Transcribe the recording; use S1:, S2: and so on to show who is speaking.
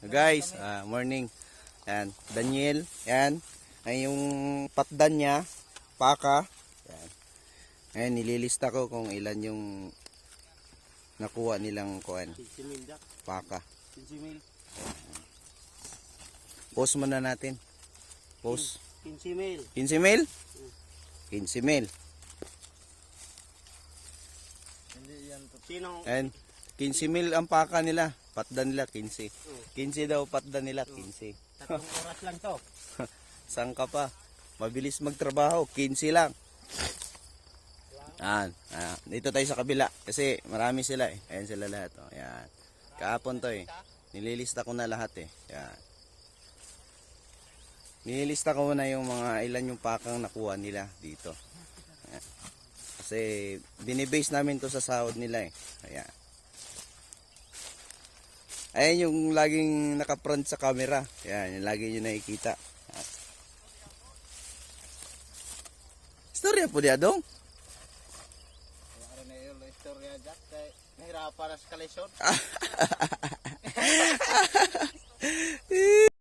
S1: Guys, morning. Yan, Daniel. Yan. Ay yung patdan niya, paka. Yan. Ayan, nililista ko kung ilan yung nakuha nilang kuan. Paka. Post muna natin. Post.
S2: 15 mil.
S1: 15 mil? 15 mil.
S2: Sinong?
S1: And 15 mil ang paka nila. Patdan nila 15. 15 daw patdan nila 15.
S2: 3 oras lang to.
S1: Saan ka pa? Mabilis magtrabaho, 15 lang. Dito tayo sa kabila kasi marami sila eh. Ayan sila lahat oh. Ayan. Kahapon to eh. Nililista ko na lahat eh. Ayan. Nililista ko na yung mga ilan yung pakang nakuha nila dito. Ayan. Kasi binibase namin to sa sahod nila eh. Ayan. Ayan yung laging naka-front sa camera. Ayan, yung lagi nyo nakikita. Istorya po diya dong.
S2: Wala na yung istorya dyan. Nahirapan na sa kalisod.